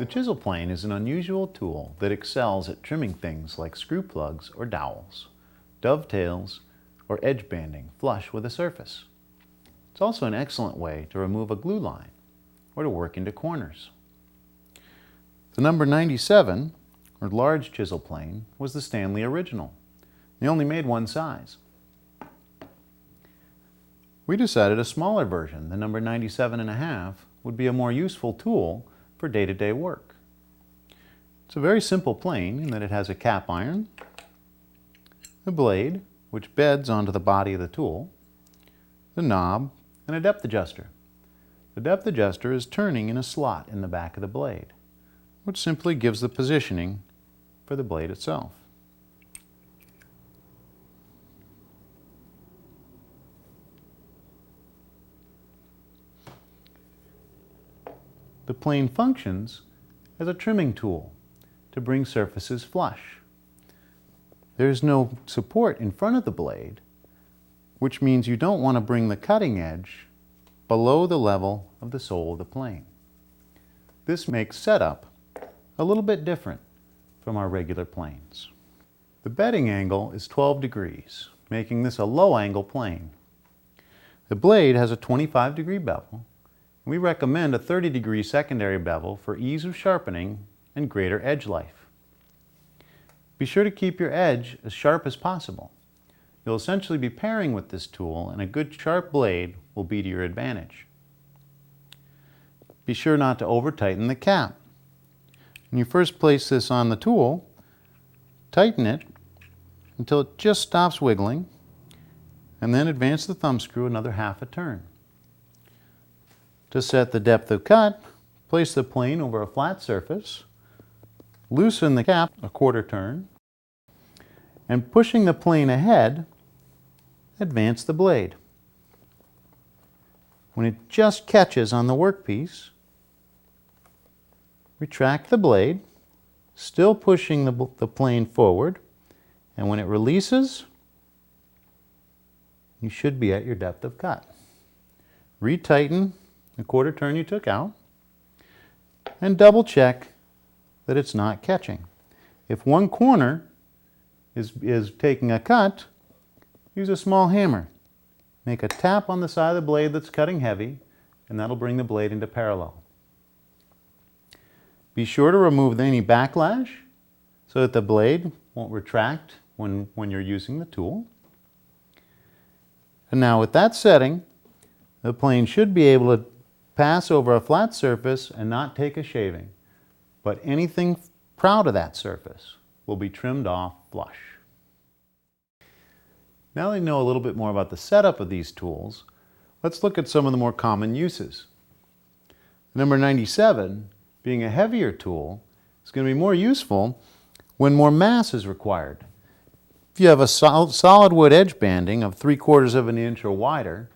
chisel plane is an unusual tool that excels at trimming things like screw plugs or dowels, dovetails, or edge banding flush with a surface. It's also an excellent way to remove a glue line or to work into corners. The number 97, or large chisel plane, was the Stanley original. They only made one size. We decided a smaller version, the number 97.5, would be a more useful tool for day-to-day work. It's a very simple plane in that it has a cap iron, a blade, which beds onto the body of the tool, the knob, and a depth adjuster. The depth adjuster is turning in a slot in the back of the blade, which simply gives the positioning for the blade itself. The plane functions as a trimming tool to bring surfaces flush. There is no support in front of the blade, which means you don't want to bring the cutting edge below the level of the sole of the plane. This makes setup a little bit different from our regular planes. The bedding angle is 12 degrees, making this a low angle plane. The blade has a 25-degree bevel. We recommend a 30-degree secondary bevel for ease of sharpening and greater edge life. Be sure to keep your edge as sharp as possible. You'll essentially be pairing with this tool, and a good sharp blade will be to your advantage. Be sure not to over-tighten the cap. When you first place this on the tool, tighten it until it just stops wiggling, and then advance the thumb screw another half a turn. To set the depth of cut, place the plane over a flat surface, loosen the cap a quarter turn, and pushing the plane ahead, advance the blade. When it just catches on the workpiece, retract the blade, still pushing the plane forward, and when it releases, you should be at your depth of cut. Retighten the quarter turn you took out, and double check that it's not catching. If one corner is taking a cut, use a small hammer. Make a tap on the side of the blade that's cutting heavy, and that'll bring the blade into parallel. Be sure to remove any backlash so that the blade won't retract when you're using the tool. And now with that setting, the plane should be able to pass over a flat surface and not take a shaving, but anything proud of that surface will be trimmed off flush. Now that you know a little bit more about the setup of these tools, let's look at some of the more common uses. Number 97, being a heavier tool, is going to be more useful when more mass is required. If you have a solid wood edge banding of 3/4 of an inch or wider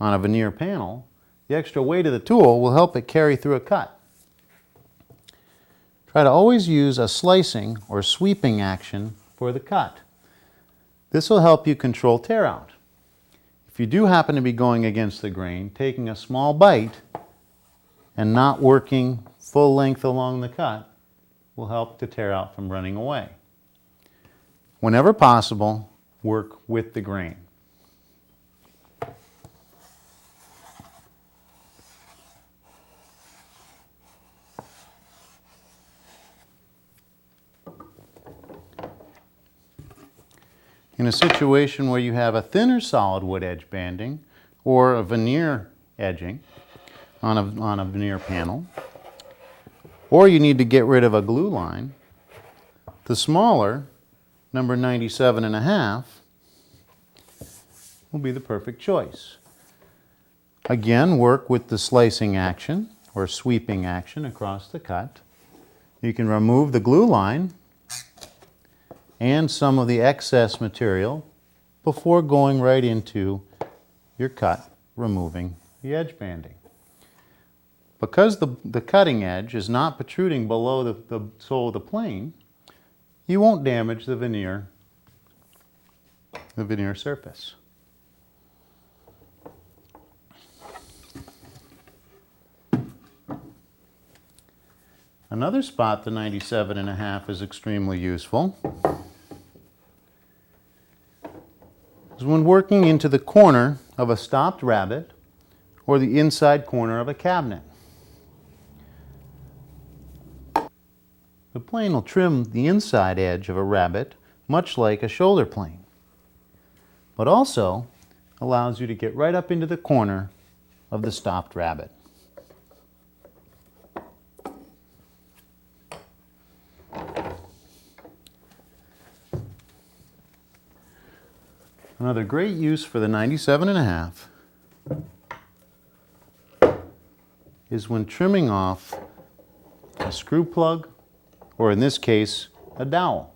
on a veneer panel, the extra weight of the tool will help it carry through a cut. Try to always use a slicing or sweeping action for the cut. This will help you control tear out. If you do happen to be going against the grain, taking a small bite and not working full length along the cut will help to tear out from running away. Whenever possible, work with the grain. In a situation where you have a thinner solid wood edge banding or a veneer edging on a veneer panel, or you need to get rid of a glue line, the smaller, number 97.5, will be the perfect choice. Again, work with the slicing action or sweeping action across the cut. You can remove the glue line and some of the excess material before going right into your cut, removing the edge banding. Because the cutting edge is not protruding below the sole of the plane, you won't damage the veneer surface. Another spot the 97.5 is extremely useful is when working into the corner of a stopped rabbet or the inside corner of a cabinet. The plane will trim the inside edge of a rabbet much like a shoulder plane, but also allows you to get right up into the corner of the stopped rabbet. Another great use for the 97.5 is when trimming off a screw plug, or in this case, a dowel.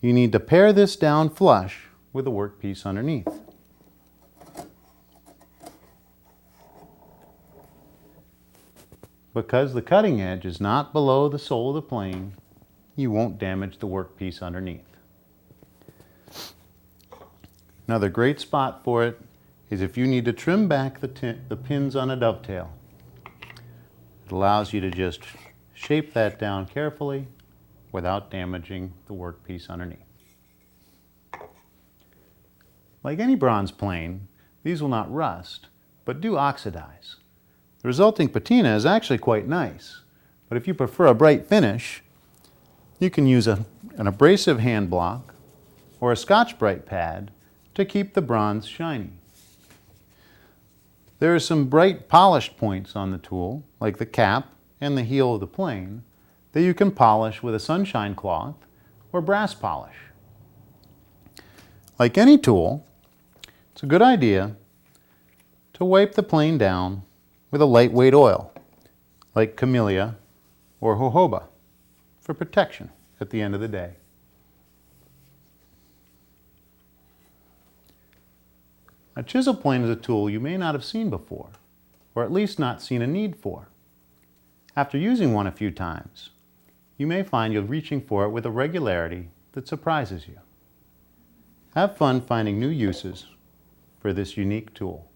You need to pare this down flush with a workpiece underneath. Because the cutting edge is not below the sole of the plane, you won't damage the workpiece underneath. Another great spot for it is if you need to trim back the pins on a dovetail. It allows you to just shape that down carefully without damaging the workpiece underneath. Like any bronze plane, these will not rust, but do oxidize. The resulting patina is actually quite nice, but if you prefer a bright finish, you can use an abrasive hand block or a Scotch-Brite pad to keep the bronze shiny. There are some bright polished points on the tool, like the cap and the heel of the plane, that you can polish with a sunshine cloth or brass polish. Like any tool, it's a good idea to wipe the plane down with a lightweight oil, like camellia or jojoba, for protection at the end of the day. A chisel plane is a tool you may not have seen before, or at least not seen a need for. After using one a few times, you may find you're reaching for it with a regularity that surprises you. Have fun finding new uses for this unique tool.